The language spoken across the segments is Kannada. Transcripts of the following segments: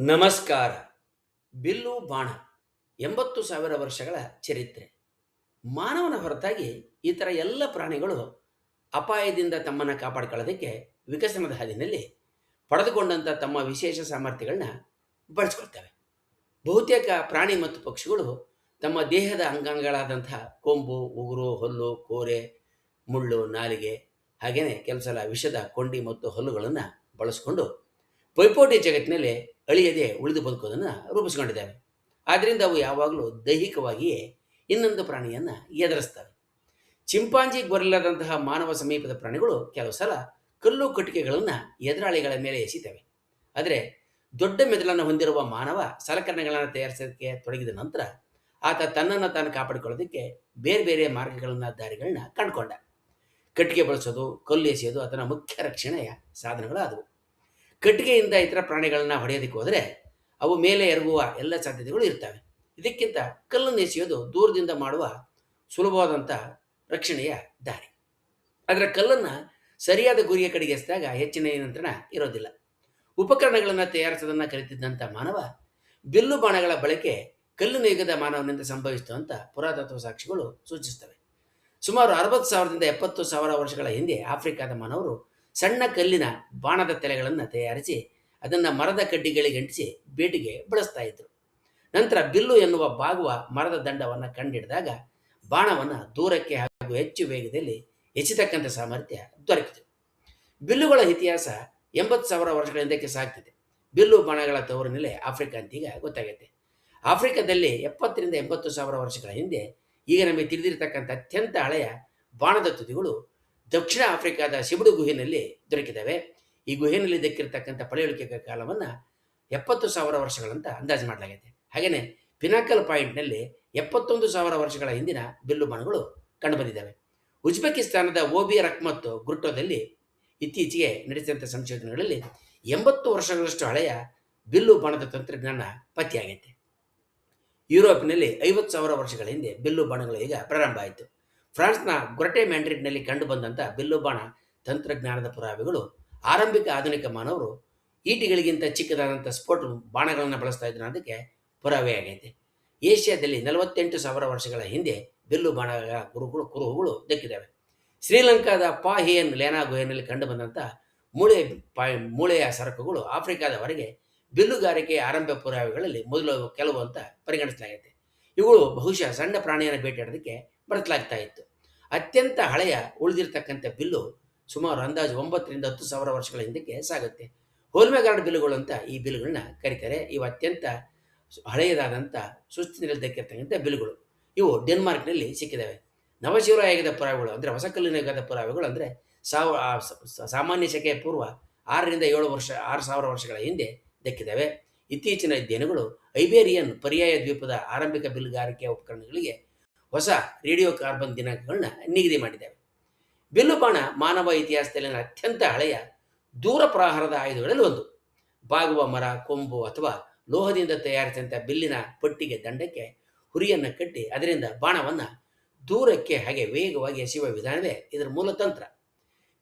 ನಮಸ್ಕಾರ. ಬಿಲ್ಲು ಬಾಣ 80,000 ವರ್ಷಗಳ ಚರಿತ್ರೆ. ಮಾನವನ ಹೊರತಾಗಿ ಇತರ ಎಲ್ಲ ಪ್ರಾಣಿಗಳು ಅಪಾಯದಿಂದ ತಮ್ಮನ್ನು ಕಾಪಾಡಿಕೊಳ್ಳೋದಕ್ಕೆ ವಿಕಸನದ ಹಾದಿನಲ್ಲಿ ಪಡೆದುಕೊಂಡಂಥ ತಮ್ಮ ವಿಶೇಷ ಸಾಮರ್ಥ್ಯಗಳನ್ನ ಬಳಸ್ಕೊಳ್ತವೆ. ಬಹುತೇಕ ಪ್ರಾಣಿ ಮತ್ತು ಪಕ್ಷಿಗಳು ತಮ್ಮ ದೇಹದ ಅಂಗಾಂಗಗಳಾದಂತಹ ಕೊಂಬು, ಉಗುರು, ಹಲ್ಲು, ಕೋರೆ, ಮುಳ್ಳು, ನಾಲಿಗೆ, ಹಾಗೆಯೇ ಕೆಲವು ಸಲ ವಿಷದ ಕೊಂಡಿ ಮತ್ತು ಹಲ್ಲುಗಳನ್ನು ಬಳಸಿಕೊಂಡು ಪೈಪೋಟಿ ಜಗತ್ತಿನಲ್ಲಿ ಅಳಿಯದೆ ಉಳಿದು ಬದುಕೋದನ್ನು ರೂಪಿಸ್ಕೊಂಡಿದ್ದಾವೆ. ಆದ್ದರಿಂದ ಅವು ಯಾವಾಗಲೂ ದೈಹಿಕವಾಗಿಯೇ ಇನ್ನೊಂದು ಪ್ರಾಣಿಯನ್ನು ಎದುರಿಸ್ತವೆ. ಚಿಂಪಾಂಜಿ, ಗೊರಿಲ್ಲದಂತಹ ಮಾನವ ಸಮೀಪದ ಪ್ರಾಣಿಗಳು ಕೆಲವು ಸಲ ಕಲ್ಲು ಕಟ್ಟಿಗೆಗಳನ್ನು ಎದುರಾಳಿಗಳ ಮೇಲೆ ಎಸಿತವೆ. ಆದರೆ ದೊಡ್ಡ ಮೆದುಳನ್ನು ಹೊಂದಿರುವ ಮಾನವ ಸಲಕರಣೆಗಳನ್ನು ತಯಾರಿಸೋದಕ್ಕೆ ತೊಡಗಿದ ನಂತರ ಆತ ತನ್ನನ್ನು ತಾನು ಕಾಪಾಡಿಕೊಳ್ಳೋದಕ್ಕೆ ಬೇರೆ ಬೇರೆ ಮಾರ್ಗಗಳನ್ನು, ದಾರಿಗಳನ್ನ ಕಂಡುಕೊಂಡ. ಕಟ್ಟಿಗೆ ಬಳಸೋದು, ಕಲ್ಲು ಎಸೆಯೋದು ಆತನ ಮುಖ್ಯ ರಕ್ಷಣೆಯ ಸಾಧನಗಳು ಆದವು. ಕಟ್ಟಿಗೆಯಿಂದ ಇತರ ಪ್ರಾಣಿಗಳನ್ನ ಹೊಡೆಯೋದಕ್ಕೆ ಹೋದರೆ ಅವು ಮೇಲೆ ಎರಗುವ ಎಲ್ಲ ಸಾಧ್ಯತೆಗಳು ಇರ್ತವೆ. ಇದಕ್ಕಿಂತ ಕಲ್ಲನ್ನು ಎಸೆಯೋದು ದೂರದಿಂದ ಮಾಡುವ ಸುಲಭವಾದಂಥ ರಕ್ಷಣೆಯ ದಾರಿ. ಆದರೆ ಕಲ್ಲನ್ನು ಸರಿಯಾದ ಗುರಿಯ ಕಡೆಗೆ ಎಸೆದಾಗ ಹೆಚ್ಚಿನ ನಿಯಂತ್ರಣ ಇರೋದಿಲ್ಲ. ಉಪಕರಣಗಳನ್ನು ತಯಾರಿಸೋದನ್ನು ಕಲಿತಿದ್ದಂಥ ಮಾನವ ಬಿಲ್ಲು ಬಾಣಗಳ ಬಳಕೆ ಕಲ್ಲಿನ ಯುಗದ ಮಾನವನಿಂದ ಸಂಭವಿಸಿತು ಅಂತ ಪುರಾತತ್ವ ಸಾಕ್ಷಿಗಳು ಸೂಚಿಸುತ್ತವೆ. ಸುಮಾರು 60,000ದಿಂದ 70,000 ವರ್ಷಗಳ ಹಿಂದೆ ಆಫ್ರಿಕಾದ ಮಾನವರು ಸಣ್ಣ ಕಲ್ಲಿನ ಬಾಣದ ತೆಲೆಗಳನ್ನು ತಯಾರಿಸಿ ಅದನ್ನು ಮರದ ಕಡ್ಡಿಗಳಿಗೆ ಅಂಟಿಸಿ ಬೇಟೆಗೆ ಬಳಸ್ತಾ ಇದ್ರು. ನಂತರ ಬಿಲ್ಲು ಎನ್ನುವ ಬಾಗುವ ಮರದ ದಂಡವನ್ನು ಕಂಡಿಡಿದಾಗ ಬಾಣವನ್ನು ದೂರಕ್ಕೆ ಹಾಗೂ ಹೆಚ್ಚು ವೇಗದಲ್ಲಿ ಎಚ್ಚತಕ್ಕಂಥ ಸಾಮರ್ಥ್ಯ ದೊರಕಿತು. ಬಿಲ್ಲುಗಳ ಇತಿಹಾಸ 80,000 ವರ್ಷಗಳ ಹಿಂದಕ್ಕೆ ಸಾಗ್ತಿದೆ. ಬಿಲ್ಲು ಬಾಣಗಳ ತವರಿನಲ್ಲೇ ಆಫ್ರಿಕಾ ಅಂತೀಗ ಗೊತ್ತಾಗುತ್ತೆ. ಆಫ್ರಿಕಾದಲ್ಲಿ 70ರಿಂದ 80,000 ವರ್ಷಗಳ ಹಿಂದೆ ಈಗ ನಮಗೆ ತಿಳಿದಿರತಕ್ಕಂಥ ಅತ್ಯಂತ ಹಳೆಯ ಬಾಣದ ತುದಿಗಳು ದಕ್ಷಿಣ ಆಫ್ರಿಕಾದ ಸಿಬಿಡು ಗುಹೆಯಲ್ಲಿ ದೊರಕಿದ್ದಾವೆ. ಈ ಗುಹೆಯಲ್ಲಿ ದಕ್ಕಿರತಕ್ಕಂಥ ಪಳೆಯುಳಿಕೆ ಕಾಲವನ್ನು 70,000 ವರ್ಷಗಳಂತ ಅಂದಾಜು ಮಾಡಲಾಗಿದೆ. ಹಾಗೆಯೇ ಪಿನಾಕಲ್ ಪಾಯಿಂಟ್ನಲ್ಲಿ 71,000 ವರ್ಷಗಳ ಹಿಂದಿನ ಬಿಲ್ಲು ಬಾಣಗಳು ಕಂಡುಬಂದಿದ್ದಾವೆ. ಉಜ್ಬೇಕಿಸ್ತಾನದ ಓಬಿ ರಕ್ಮತ್ ಗುರ್ಟೋದಲ್ಲಿ ಇತ್ತೀಚೆಗೆ ನಡೆಸಿದಂಥ ಸಂಶೋಧನೆಗಳಲ್ಲಿ 80 ವರ್ಷಗಳಷ್ಟು ಹಳೆಯ ಬಿಲ್ಲು ಬಾಣದ ತಂತ್ರಜ್ಞಾನ ಪತ್ತೆಯಾಗೈತೆ. ಯುರೋಪಿನಲ್ಲಿ 50,000 ವರ್ಷಗಳ ಹಿಂದೆ ಬಿಲ್ಲು ಬಾಣಗಳು ಈಗ ಪ್ರಾರಂಭ ಆಯಿತು. ಫ್ರಾನ್ಸ್ನ ಗ್ರೊಟೆ ಮ್ಯಾಂಡ್ರಿಡ್ನಲ್ಲಿ ಕಂಡುಬಂದಂಥ ಬಿಲ್ಲು ಬಾಣ ತಂತ್ರಜ್ಞಾನದ ಪುರಾವೆಗಳು ಆರಂಭಿಕ ಆಧುನಿಕ ಮಾನವರು ಈಟಿಗಳಿಗಿಂತ ಚಿಕ್ಕದಾದಂಥ ಸ್ಫೋಟ ಬಾಣಗಳನ್ನು ಬಳಸ್ತಾ ಇದ್ರು ಅನ್ನೋದಕ್ಕೆ ಪುರಾವೆಯಾಗೈತೆ. ಏಷ್ಯಾದಲ್ಲಿ 48,000 ವರ್ಷಗಳ ಹಿಂದೆ ಬಿಲ್ಲು ಬಾಣಗಳ ಕುರುಹುಗಳು ದಕ್ಕಿದ್ದಾವೆ. ಶ್ರೀಲಂಕಾದ ಪಾಹಿಯನ್ ಲೇನಾ ಗುಹೆಯಲ್ಲಿ ಕಂಡುಬಂದಂಥ ಮೂಳೆಯ ಸರಕುಗಳು ಆಫ್ರಿಕಾದವರೆಗೆ ಬಿಲ್ಲುಗಾರಿಕೆಯ ಆರಂಭ ಪುರಾವೆಗಳಲ್ಲಿ ಮೊದಲು ಕೆಲವು ಅಂತ ಪರಿಗಣಿಸಲಾಗಿದೆ. ಇವುಗಳು ಬಹುಶಃ ಸಣ್ಣ ಪ್ರಾಣಿಯನ್ನು ಬೇಟೆಯಾಡೋದಕ್ಕೆ ಬಳಸಲಾಗ್ತಾ ಇತ್ತು. ಅತ್ಯಂತ ಹಳೆಯ ಉಳಿದಿರ್ತಕ್ಕಂಥ ಬಿಲ್ಲು ಸುಮಾರು ಅಂದಾಜು 9ರಿಂದ 10,000 ವರ್ಷಗಳ ಹಿಂದಕ್ಕೆ ಸಾಗುತ್ತೆ. ಹೋಲ್ಮೆಗಾರ್ಡ್ ಬಿಲ್ಲುಗಳು ಅಂತ ಈ ಬಿಲ್ಲುಗಳನ್ನ ಕರೀತಾರೆ. ಇವು ಅತ್ಯಂತ ಹಳೆಯದಾದಂಥ ಸುಸ್ಥಿತಿಯಲ್ಲಿದ್ದಕ್ಕಿರ್ತಕ್ಕಂಥ ಬಿಲ್ಲುಗಳು. ಇವು ಡೆನ್ಮಾರ್ಕ್ನಲ್ಲಿ ಸಿಕ್ಕಿದ್ದಾವೆ. ನವಶಿಲಾಯುಗದ ಪುರಾವೆಗಳು ಅಂದರೆ ಹೊಸ ಕಲ್ಲಿನ ಯುಗದ ಪುರಾವೆಗಳು ಅಂದರೆ ಸಾಮಾನ್ಯ ಶಕೆಯ ಪೂರ್ವ 6ರಿಂದ 6,000 ವರ್ಷಗಳ ಹಿಂದೆ ದಕ್ಕಿದ್ದಾವೆ. ಇತ್ತೀಚಿನ ಅಧ್ಯಯನಗಳು ಐಬೇರಿಯನ್ ಪರ್ಯಾಯ ದ್ವೀಪದ ಆರಂಭಿಕ ಬಿಲ್ಲುಗಾರಿಕೆಯ ಉಪಕರಣಗಳಿಗೆ ಹೊಸ ರೇಡಿಯೋ ಕಾರ್ಬನ್ ದಿನಾಂಕಗಳನ್ನ ನಿಗದಿ ಮಾಡಿದ್ದಾವೆ. ಬಿಲ್ಲು ಬಾಣ ಮಾನವ ಇತಿಹಾಸದಲ್ಲಿನ ಅತ್ಯಂತ ಹಳೆಯ ದೂರ ಪ್ರಹಾರದ ಆಯುಧಗಳಲ್ಲಿ ಒಂದು. ಬಾಗುವ ಮರ, ಕೊಂಬು ಅಥವಾ ಲೋಹದಿಂದ ತಯಾರಿಸಿದಂಥ ಬಿಲ್ಲಿನ ಪಟ್ಟಿಗೆ ದಂಡಕ್ಕೆ ಹುರಿಯನ್ನು ಕಟ್ಟಿ ಅದರಿಂದ ಬಾಣವನ್ನು ದೂರಕ್ಕೆ ಹಾಗೆ ವೇಗವಾಗಿ ಎಸೆಯುವ ವಿಧಾನವೇ ಇದರ ಮೂಲ ತಂತ್ರ.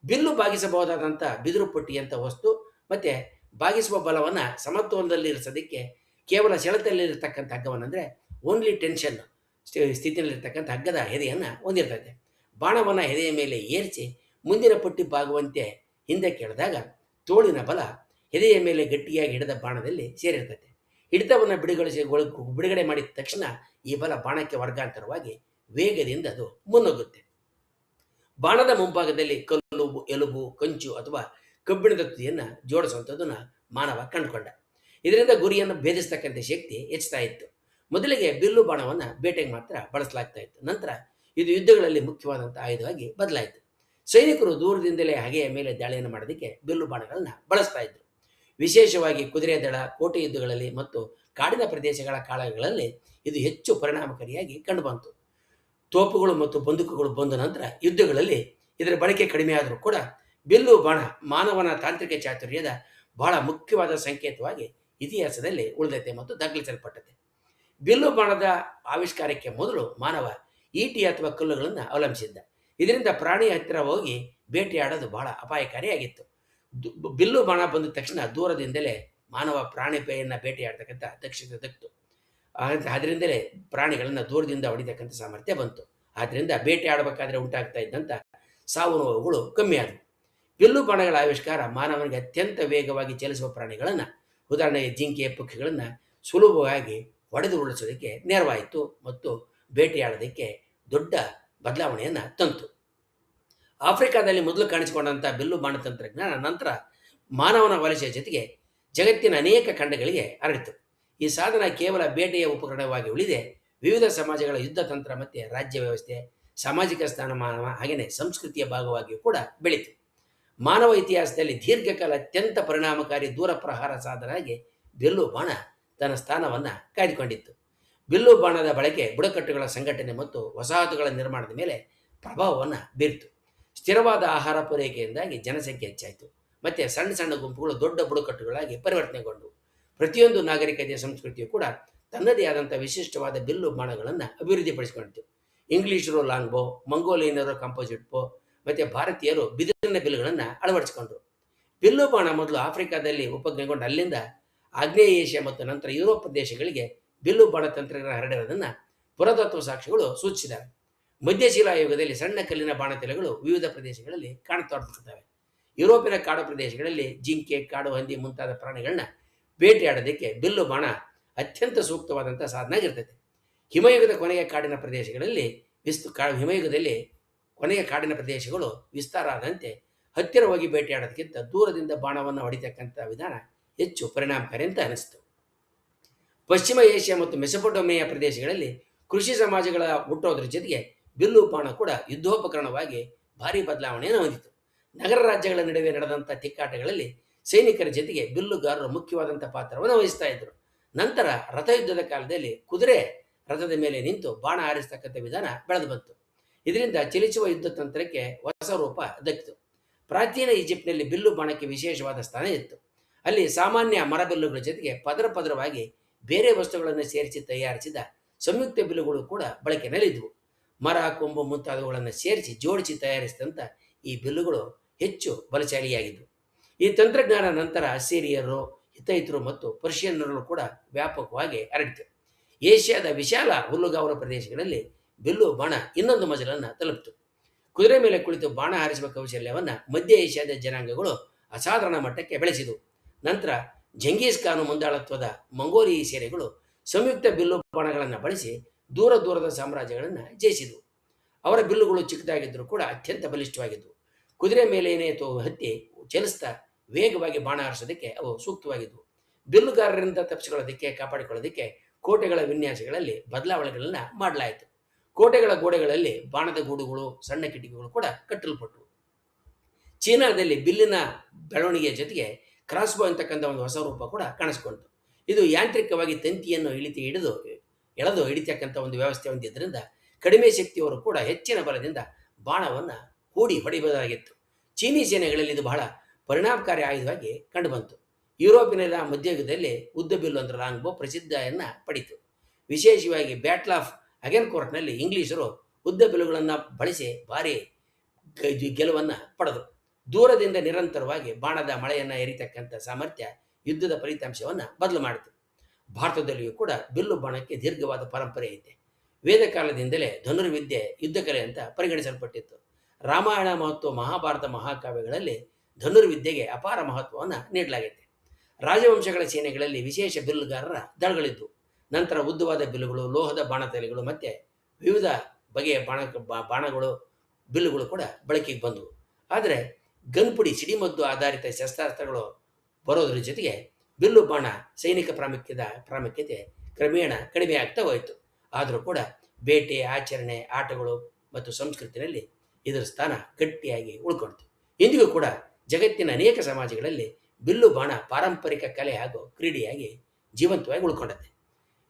ಬಿಲ್ಲು ಬಾಗಿಸಬಹುದಾದಂಥ ಬಿದಿರು ಪಟ್ಟಿಯಂಥ ವಸ್ತು ಮತ್ತು ಬಾಗಿಸುವ ಬಲವನ್ನು ಸಮತೋಲನದಲ್ಲಿ ಇರಿಸೋದಕ್ಕೆ ಕೇವಲ ಸೆಳೆತದಲ್ಲಿರ್ತಕ್ಕಂಥ ಹಗ್ಗವನ್ನು ಅಂದರೆ ಓನ್ಲಿ ಟೆನ್ಷನ್ ಸ್ಥಿತಿಯಲ್ಲಿರ್ತಕ್ಕಂಥ ಹಗ್ಗದ ಹೆದೆಯನ್ನು ಹೊಂದಿರ್ತದೆ. ಬಾಣವನ್ನು ಹೆದೆಯ ಮೇಲೆ ಏರಿಸಿ ಮುಂದಿನ ಪಟ್ಟಿ ಬಾಗುವಂತೆ ಹಿಂದಕ್ಕೆ ಎಳೆದಾಗ ತೋಳಿನ ಬಲ ಹೆದೆಯ ಮೇಲೆ ಗಟ್ಟಿಯಾಗಿ ಹಿಡಿದ ಬಾಣದಲ್ಲಿ ಸೇರಿರ್ತದೆ. ಹಿಡಿತವನ್ನು ಬಿಡುಗಡೆ ಮಾಡಿದ ತಕ್ಷಣ ಈ ಬಲ ಬಾಣಕ್ಕೆ ವರ್ಗಾಂತರವಾಗಿ ವೇಗದಿಂದ ಅದು ಮುನ್ನುಗ್ಗುತ್ತೆ. ಬಾಣದ ಮುಂಭಾಗದಲ್ಲಿ ಕಲ್ಲು, ಎಲುಬು, ಕಂಚು ಅಥವಾ ಕಬ್ಬಿಣದ ತುದಿಯನ್ನು ಜೋಡಿಸುವಂಥದ್ದನ್ನು ಮಾನವ ಕಂಡುಕೊಂಡ. ಇದರಿಂದ ಗುರಿಯನ್ನು ಭೇದಿಸ್ತಕ್ಕಂಥ ಶಕ್ತಿ ಹೆಚ್ಚುತ್ತಾ ಇತ್ತು. ಮೊದಲಿಗೆ ಬಿಲ್ಲು ಬಾಣವನ್ನು ಬೇಟೆಗೆ ಮಾತ್ರ ಬಳಸಲಾಗ್ತಾ ಇತ್ತು. ನಂತರ ಇದು ಯುದ್ಧಗಳಲ್ಲಿ ಮುಖ್ಯವಾದಂಥ ಆಯುಧವಾಗಿ ಬದಲಾಯಿತು. ಸೈನಿಕರು ದೂರದಿಂದಲೇ ಹಗೆಯ ಮೇಲೆ ದಾಳಿಯನ್ನು ಮಾಡೋದಕ್ಕೆ ಬಿಲ್ಲು ಬಾಣಗಳನ್ನು ಬಳಸ್ತಾ ಇದ್ರು. ವಿಶೇಷವಾಗಿ ಕುದುರೆ ದಳ, ಕೋಟೆ ಯುದ್ಧಗಳಲ್ಲಿ ಮತ್ತು ಕಾಡಿನ ಪ್ರದೇಶಗಳ ಕಾಳಗಗಳಲ್ಲಿ ಇದು ಹೆಚ್ಚು ಪರಿಣಾಮಕಾರಿಯಾಗಿ ಕಂಡುಬಂತು. ತೋಪುಗಳು ಮತ್ತು ಬಂದೂಕುಗಳು ಬಂದ ನಂತರ ಯುದ್ಧಗಳಲ್ಲಿ ಇದರ ಬಳಕೆ ಕಡಿಮೆ ಆದರೂ ಕೂಡ ಬಿಲ್ಲು ಬಾಣ ಮಾನವನ ತಾಂತ್ರಿಕ ಚಾತುರ್ಯದ ಬಹಳ ಮುಖ್ಯವಾದ ಸಂಕೇತವಾಗಿ ಇತಿಹಾಸದಲ್ಲಿ ಉಳಿದೈತೆ ಮತ್ತು ದಾಖಲಿಸಲ್ಪಟ್ಟತೆ. ಬಿಲ್ಲು ಬಾಣದ ಆವಿಷ್ಕಾರಕ್ಕೆ ಮೊದಲು ಮಾನವ ಈಟಿ ಅಥವಾ ಕಲ್ಲುಗಳನ್ನು ಅವಲಂಬಿಸಿದ್ದ. ಇದರಿಂದ ಪ್ರಾಣಿಯ ಹತ್ತಿರ ಹೋಗಿ ಬೇಟೆಯಾಡೋದು ಬಹಳ ಅಪಾಯಕಾರಿಯಾಗಿತ್ತು. ಬಿಲ್ಲು ಬಾಣ ಬಂದ ತಕ್ಷಣ ದೂರದಿಂದಲೇ ಮಾನವ ಪ್ರಾಣಿಯನ್ನು ಬೇಟೆಯಾಡ್ತಕ್ಕಂಥ ದಕ್ಷತೆ ದಕ್ತು. ಅದರಿಂದಲೇ ಪ್ರಾಣಿಗಳನ್ನು ದೂರದಿಂದ ಹೊಡಿತಕ್ಕಂಥ ಸಾಮರ್ಥ್ಯ ಬಂತು. ಆದ್ದರಿಂದ ಬೇಟೆ ಆಡಬೇಕಾದ್ರೆ ಉಂಟಾಗ್ತಾ ಇದ್ದಂಥ ಸಾವು ನೋವುಗಳು ಕಮ್ಮಿ ಆದವು. ಬಿಲ್ಲು ಬಾಣಗಳ ಆವಿಷ್ಕಾರ ಮಾನವನಿಗೆ ಅತ್ಯಂತ ವೇಗವಾಗಿ ಚಲಿಸುವ ಪ್ರಾಣಿಗಳನ್ನು, ಉದಾಹರಣೆಗೆ ಜಿಂಕೆ, ಪಕ್ಷಿಗಳನ್ನು ಸುಲಭವಾಗಿ ಹೊಡೆದು ಉರುಳಿಸೋದಕ್ಕೆ ನೆರವಾಯಿತು ಮತ್ತು ಬೇಟೆಯಾಡೋದಕ್ಕೆ ದೊಡ್ಡ ಬದಲಾವಣೆಯನ್ನು ತಂತು. ಆಫ್ರಿಕಾದಲ್ಲಿ ಮೊದಲು ಕಾಣಿಸಿಕೊಂಡಂಥ ಬಿಲ್ಲು ಬಾಣ ತಂತ್ರಜ್ಞಾನ ನಂತರ ಮಾನವನ ವಲಸೆಯ ಜೊತೆಗೆ ಜಗತ್ತಿನ ಅನೇಕ ಖಂಡಗಳಿಗೆ ಹರಡಿತು. ಈ ಸಾಧನ ಕೇವಲ ಬೇಟೆಯ ಉಪಕರಣವಾಗಿ ಉಳಿದೆ ವಿವಿಧ ಸಮಾಜಗಳ ಯುದ್ಧ ತಂತ್ರ ಮತ್ತು ರಾಜ್ಯ ವ್ಯವಸ್ಥೆ, ಸಾಮಾಜಿಕ ಸ್ಥಾನಮಾನ ಹಾಗೆಯೇ ಸಂಸ್ಕೃತಿಯ ಭಾಗವಾಗಿಯೂ ಕೂಡ ಬೆಳೀತು. ಮಾನವ ಇತಿಹಾಸದಲ್ಲಿ ದೀರ್ಘಕಾಲ ಅತ್ಯಂತ ಪರಿಣಾಮಕಾರಿ ದೂರ ಪ್ರಹಾರ ಸಾಧನವಾಗಿ ಬಿಲ್ಲು ಬಾಣ ತನ್ನ ಸ್ಥಾನವನ್ನು ಕಾಯ್ದುಕೊಂಡಿತ್ತು. ಬಿಲ್ಲು ಬಾಣದ ಬಳಕೆ ಬುಡಕಟ್ಟುಗಳ ಸಂಘಟನೆ ಮತ್ತು ವಸಾಹತುಗಳ ನಿರ್ಮಾಣದ ಮೇಲೆ ಪ್ರಭಾವವನ್ನು ಬೀರಿತು. ಸ್ಥಿರವಾದ ಆಹಾರ ಪೂರೈಕೆಯಿಂದಾಗಿ ಜನಸಂಖ್ಯೆ ಹೆಚ್ಚಾಯಿತು ಮತ್ತು ಸಣ್ಣ ಸಣ್ಣ ಗುಂಪುಗಳು ದೊಡ್ಡ ಬುಡಕಟ್ಟುಗಳಾಗಿ ಪರಿವರ್ತನೆಗೊಂಡವು. ಪ್ರತಿಯೊಂದು ನಾಗರಿಕತೆಯ ಸಂಸ್ಕೃತಿಯು ಕೂಡ ತನ್ನದೇ ಆದಂಥ ವಿಶಿಷ್ಟವಾದ ಬಿಲ್ಲು ಬಾಣಗಳನ್ನು ಅಭಿವೃದ್ಧಿಪಡಿಸಿಕೊಂಡಿತು. ಇಂಗ್ಲೀಷರು ಲಾಂಗ್ ಬೋ, ಮಂಗೋಲಿಯನರು ಕಂಪೋಸಿಟ್ ಬೋ ಮತ್ತು ಭಾರತೀಯರು ಬಿದಿರಿನ ಬಿಲ್ಲುಗಳನ್ನು ಅಳವಡಿಸಿಕೊಂಡರು. ಬಿಲ್ಲು ಬಾಣ ಮೊದಲು ಆಫ್ರಿಕಾದಲ್ಲಿ ಉಪಜ್ಞೆಗೊಂಡು ಅಲ್ಲಿಂದ ಆಗ್ನೇಯ ಏಷ್ಯಾ ಮತ್ತು ನಂತರ ಯುರೋಪ್ ಪ್ರದೇಶಗಳಿಗೆ ಬಿಲ್ಲು ಬಾಣ ತಂತ್ರಜ್ಞಾನ ಹರಡಿರುವುದನ್ನು ಪುರಾತತ್ವ ಸಾಕ್ಷ್ಯಗಳು ಸೂಚಿಸಿದವು. ಮಧ್ಯಶಿಲಾ ಯುಗದಲ್ಲಿ ಸಣ್ಣ ಕಲ್ಲಿನ ಬಾಣತಲೆಗಳು ವಿವಿಧ ಪ್ರದೇಶಗಳಲ್ಲಿ ಕಾಣತೊಡಗುತ್ತವೆ. ಯುರೋಪಿನ ಕಾಡು ಪ್ರದೇಶಗಳಲ್ಲಿ ಜಿಂಕೆ, ಕಾಡು ಹಂದಿ ಮುಂತಾದ ಪ್ರಾಣಿಗಳನ್ನ ಬೇಟೆಯಾಡೋದಕ್ಕೆ ಬಿಲ್ಲು ಬಾಣ ಅತ್ಯಂತ ಸೂಕ್ತವಾದಂಥ ಸಾಧನ ಆಗಿರ್ತದೆ. ಹಿಮಯುಗದ ಕೊನೆಯ ಕಾಡಿನ ಪ್ರದೇಶಗಳಲ್ಲಿ ಹಿಮಯುಗದಲ್ಲಿ ಕೊನೆಯ ಕಾಡಿನ ಪ್ರದೇಶಗಳು ವಿಸ್ತಾರ ಆದಂತೆ ಹತ್ತಿರವಾಗಿ ಬೇಟೆಯಾಡೋದಕ್ಕಿಂತ ದೂರದಿಂದ ಬಾಣವನ್ನು ಹೊಡಿತಕ್ಕಂಥ ವಿಧಾನ ಹೆಚ್ಚು ಪರಿಣಾಮಕಾರಿ ಅಂತ ಅನಿಸ್ತು. ಪಶ್ಚಿಮ ಏಷ್ಯಾ ಮತ್ತು ಮೆಸೊಪೊಟೇಮಿಯಾ ಪ್ರದೇಶಗಳಲ್ಲಿ ಕೃಷಿ ಸಮಾಜಗಳ ಹುಟ್ಟೋದ್ರ ಜೊತೆಗೆ ಬಿಲ್ಲು ಬಾಣ ಕೂಡ ಯುದ್ಧೋಪಕರಣವಾಗಿ ಭಾರಿ ಬದಲಾವಣೆಯನ್ನು ಹೊಂದಿತು. ನಗರ ರಾಜ್ಯಗಳ ನಡುವೆ ನಡೆದಂಥ ತಿಕ್ಕಾಟಗಳಲ್ಲಿ ಸೈನಿಕರ ಜೊತೆಗೆ ಬಿಲ್ಲುಗಾರರು ಮುಖ್ಯವಾದಂಥ ಪಾತ್ರವನ್ನು ವಹಿಸ್ತಾ ಇದ್ದರು. ನಂತರ ರಥಯುದ್ಧದ ಕಾಲದಲ್ಲಿ ಕುದುರೆ ರಥದ ಮೇಲೆ ನಿಂತು ಬಾಣ ಹಾರಿಸ್ತಕ್ಕಂಥ ವಿಧಾನ ಬೆಳೆದು ಬಂತು. ಇದರಿಂದ ಚಲಿಸುವ ಯುದ್ಧ ತಂತ್ರಕ್ಕೆ ಹೊಸ ರೂಪ ದಕ್ಕಿತು. ಪ್ರಾಚೀನ ಈಜಿಪ್ಟ್ನಲ್ಲಿ ಬಿಲ್ಲು ಬಾಣಕ್ಕೆ ವಿಶೇಷವಾದ ಸ್ಥಾನ ಇತ್ತು. ಅಲ್ಲಿ ಸಾಮಾನ್ಯ ಮರಬಿಲ್ಲುಗಳ ಜೊತೆಗೆ ಪದರ ಪದರವಾಗಿ ಬೇರೆ ವಸ್ತುಗಳನ್ನು ಸೇರಿಸಿ ತಯಾರಿಸಿದ ಸಂಯುಕ್ತ ಬಿಲ್ಲುಗಳು ಕೂಡ ಬಳಕೆಯಲ್ಲಿದ್ದವು. ಮರ, ಕೊಂಬು ಮುಂತಾದವುಗಳನ್ನು ಸೇರಿಸಿ ಜೋಡಿಸಿ ತಯಾರಿಸಿದಂಥ ಈ ಬಿಲ್ಲುಗಳು ಹೆಚ್ಚು ಬಲಶಾಲಿಯಾಗಿದ್ದವು. ಈ ತಂತ್ರಜ್ಞಾನ ನಂತರ ಅಸ್ಸೀರಿಯರು, ಹಿತ್ತೈತರು ಮತ್ತು ಪರ್ಷಿಯನ್ನರು ಕೂಡ ವ್ಯಾಪಕವಾಗಿ ಹರಡಿತು. ಏಷ್ಯಾದ ವಿಶಾಲ ಹುಲ್ಲುಗಾವಲು ಪ್ರದೇಶಗಳಲ್ಲಿ ಬಿಲ್ಲು ಬಾಣ ಇನ್ನೊಂದು ಮಜಲನ್ನು ತಲುಪಿತು. ಕುದುರೆ ಮೇಲೆ ಕುಳಿತು ಬಾಣ ಹಾರಿಸುವ ಕೌಶಲ್ಯವನ್ನು ಮಧ್ಯ ಏಷ್ಯಾದ ಜನಾಂಗಗಳು ಅಸಾಧಾರಣ ಮಟ್ಟಕ್ಕೆ ಬೆಳೆಸಿದವು. ನಂತರ ಜಂಗೀಸ್ ಖಾನ್ ಮುಂದಾಳತ್ವದ ಮಂಗೋಲಿಯ ಸೇನೆಗಳು ಸಂಯುಕ್ತ ಬಿಲ್ಲು ಬಾಣಗಳನ್ನು ಬಳಸಿ ದೂರದ ಸಾಮ್ರಾಜ್ಯಗಳನ್ನು ಜಯಿಸಿದವು. ಅವರ ಬಿಲ್ಲುಗಳು ಚಿಕ್ಕದಾಗಿದ್ದರೂ ಕೂಡ ಅತ್ಯಂತ ಬಲಿಷ್ಠವಾಗಿದ್ದವು. ಕುದುರೆ ಮೇಲೇನೆ ಹತ್ತಿ ಚಲಿಸ್ತಾ ವೇಗವಾಗಿ ಬಾಣ ಹಾರಿಸೋದಕ್ಕೆ ಅವು ಸೂಕ್ತವಾಗಿದ್ದವು. ಬಿಲ್ಲುಗಾರರಿಂದ ತಪ್ಪಿಸಿಕೊಳ್ಳೋದಕ್ಕೆ, ಕಾಪಾಡಿಕೊಳ್ಳೋದಕ್ಕೆ ಕೋಟೆಗಳ ವಿನ್ಯಾಸಗಳಲ್ಲಿ ಬದಲಾವಣೆಗಳನ್ನು ಮಾಡಲಾಯಿತು. ಕೋಟೆಗಳ ಗೋಡೆಗಳಲ್ಲಿ ಬಾಣದ ಗೂಡುಗಳು, ಸಣ್ಣ ಕಿಟಕಿಗಳು ಕೂಡ ಕಟ್ಟಲ್ಪಟ್ಟವು. ಚೀನಾದಲ್ಲಿ ಬಿಲ್ಲಿನ ಬೆಳವಣಿಗೆಯ ಜೊತೆಗೆ ಕ್ರಾಸ್ಬೋ ಅಂತಕ್ಕಂಥ ಒಂದು ಹೊಸ ರೂಪ ಕೂಡ ಕಾಣಿಸಿಕೊಂಡಿತು. ಇದು ಯಾಂತ್ರಿಕವಾಗಿ ತಂತಿಯನ್ನು ಎಳೆದು ಹಿಡಿತಕ್ಕಂಥ ಒಂದು ವ್ಯವಸ್ಥೆ ಹೊಂದಿದ್ದರಿಂದ ಕಡಿಮೆ ಶಕ್ತಿಯವರು ಕೂಡ ಹೆಚ್ಚಿನ ಬಲದಿಂದ ಬಾಣವನ್ನು ಹೂಡಿ ಹೊಡೆಯಬಹುದಾಗಿತ್ತು. ಚೀನಿ ಸೇನೆಗಳಲ್ಲಿ ಇದು ಬಹಳ ಪರಿಣಾಮಕಾರಿ ಆಯುಧವಾಗಿ ಕಂಡುಬಂತು. ಯುರೋಪಿನ ಮಧ್ಯಯುಗದಲ್ಲಿ ಉದ್ದ ಬಿಲ್ಲು ಅಂದರೆ ಲಾಂಗ್ ಬೋ ಪ್ರಸಿದ್ಧಿಯನ್ನು ಪಡಿತು. ವಿಶೇಷವಾಗಿ ಬ್ಯಾಟಲ್ ಆಫ್ ಅಗೆನ್ಕೋರ್ಟ್ನಲ್ಲಿ ಇಂಗ್ಲೀಷರು ಉದ್ದ ಬಿಲ್ಲುಗಳನ್ನು ಬಳಸಿ ಭಾರಿ ಗೆಲುವನ್ನು ಪಡೆದರು. ದೂರದಿಂದ ನಿರಂತರವಾಗಿ ಬಾಣದ ಮಳೆಯನ್ನು ಎರಿತಕ್ಕಂಥ ಸಾಮರ್ಥ್ಯ ಯುದ್ಧದ ಫಲಿತಾಂಶವನ್ನು ಬದಲು ಮಾಡಿತು. ಭಾರತದಲ್ಲಿಯೂ ಕೂಡ ಬಿಲ್ಲು ಬಾಣಕ್ಕೆ ದೀರ್ಘವಾದ ಪರಂಪರೆ ಐತೆ. ವೇದ ಕಾಲದಿಂದಲೇ ಧನುರ್ವಿದ್ಯೆ ಯುದ್ಧಕಲೆ ಅಂತ ಪರಿಗಣಿಸಲ್ಪಟ್ಟಿತ್ತು. ರಾಮಾಯಣ ಮತ್ತು ಮಹಾಭಾರತ ಮಹಾಕಾವ್ಯಗಳಲ್ಲಿ ಧನುರ್ವಿದ್ಯೆಗೆ ಅಪಾರ ಮಹತ್ವವನ್ನು ನೀಡಲಾಗಿದೆ. ರಾಜವಂಶಗಳ ಸೇನೆಗಳಲ್ಲಿ ವಿಶೇಷ ಬಿಲ್ಲುಗಾರರ ದಳಗಳಿದ್ದವು. ನಂತರ ಉದ್ದವಾದ ಬಿಲ್ಲುಗಳು, ಲೋಹದ ಬಾಣತಲೆಗಳು ಮತ್ತು ವಿವಿಧ ಬಗೆಯ ಬಾಣಗಳು, ಬಿಲ್ಲುಗಳು ಕೂಡ ಬಳಕೆಗೆ ಬಂದವು. ಆದರೆ ಗನ್ಪುಡಿ, ಸಿಡಿಮದ್ದು ಆಧಾರಿತ ಶಸ್ತ್ರಾಸ್ತ್ರಗಳು ಬರೋದ್ರ ಜೊತೆಗೆ ಬಿಲ್ಲು ಬಾಣ ಸೈನಿಕ ಪ್ರಾಮುಖ್ಯತೆ ಕ್ರಮೇಣ ಕಡಿಮೆ ಆಗ್ತಾ ಹೋಯಿತು. ಆದರೂ ಕೂಡ ಬೇಟೆ, ಆಚರಣೆ, ಆಟಗಳು ಮತ್ತು ಸಂಸ್ಕೃತಿಯಲ್ಲಿ ಇದರ ಸ್ಥಾನ ಗಟ್ಟಿಯಾಗಿ ಉಳ್ಕೊಂಡಿತು. ಇಂದಿಗೂ ಕೂಡ ಜಗತ್ತಿನ ಅನೇಕ ಸಮಾಜಗಳಲ್ಲಿ ಬಿಲ್ಲು ಬಾಣ ಪಾರಂಪರಿಕ ಕಲೆ ಹಾಗೂ ಕ್ರೀಡೆಯಾಗಿ ಜೀವಂತವಾಗಿ ಉಳ್ಕೊಂಡತೆ.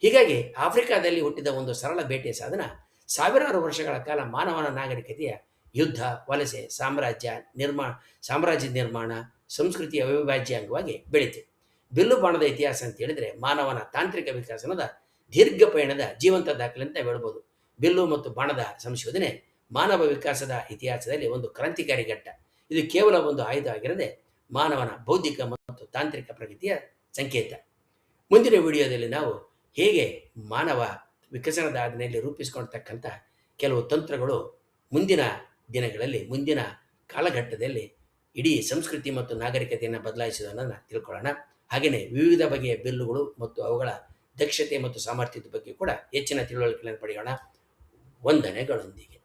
ಹೀಗಾಗಿ ಆಫ್ರಿಕಾದಲ್ಲಿ ಹುಟ್ಟಿದ ಒಂದು ಸರಳ ಬೇಟೆ ಸಾಧನ ಸಾವಿರಾರು ವರ್ಷಗಳ ಕಾಲ ಮಾನವನ ನಾಗರಿಕತೆಯ ಯುದ್ಧ, ವಲಸೆ, ಸಾಮ್ರಾಜ್ಯ ನಿರ್ಮಾಣ, ಸಂಸ್ಕೃತಿಯ ಅವಿಭಾಜ್ಯ ಅಂಗವಾಗಿ ಬೆಳೀತು. ಬಿಲ್ಲು ಬಾಣದ ಇತಿಹಾಸ ಅಂತ ಹೇಳಿದರೆ ಮಾನವನ ತಾಂತ್ರಿಕ ವಿಕಾಸನದ ದೀರ್ಘ ಪಯಣದ ಜೀವಂತ ದಾಖಲೆ ಅಂತ ಹೇಳ್ಬೋದು. ಬಿಲ್ಲು ಮತ್ತು ಬಾಣದ ಸಂಶೋಧನೆ ಮಾನವ ವಿಕಾಸದ ಇತಿಹಾಸದಲ್ಲಿ ಒಂದು ಕ್ರಾಂತಿಕಾರಿ ಘಟ್ಟ. ಇದು ಕೇವಲ ಒಂದು ಆಯುಧ ಆಗಿರದೆ ಮಾನವನ ಬೌದ್ಧಿಕ ಮತ್ತು ತಾಂತ್ರಿಕ ಪ್ರಗತಿಯ ಸಂಕೇತ. ಮುಂದಿನ ವಿಡಿಯೋದಲ್ಲಿ ನಾವು ಹೇಗೆ ಮಾನವ ವಿಕಸನದ ಹಾದಿಯಲ್ಲಿ ರೂಪಿಸಿಕೊಳ್ತಕ್ಕಂಥ ಕೆಲವು ತಂತ್ರಗಳು ಮುಂದಿನ ದಿನಗಳಲ್ಲಿ, ಮುಂದಿನ ಕಾಲಘಟ್ಟದಲ್ಲಿ ಇಡೀ ಸಂಸ್ಕೃತಿ ಮತ್ತು ನಾಗರಿಕತೆಯನ್ನು ಬದಲಾಯಿಸುವುದನ್ನು ತಿಳ್ಕೊಳ್ಳೋಣ. ಹಾಗೆಯೇ ವಿವಿಧ ಬಗೆಯ ಬಿಲ್ಲುಗಳು ಮತ್ತು ಅವುಗಳ ದಕ್ಷತೆ ಮತ್ತು ಸಾಮರ್ಥ್ಯದ ಬಗ್ಗೆ ಕೂಡ ಹೆಚ್ಚಿನ ತಿಳುವಳಿಕೆಯನ್ನು ಪಡೆಯೋಣ. ವಂದನೆಗಳೊಂದಿಗೆ.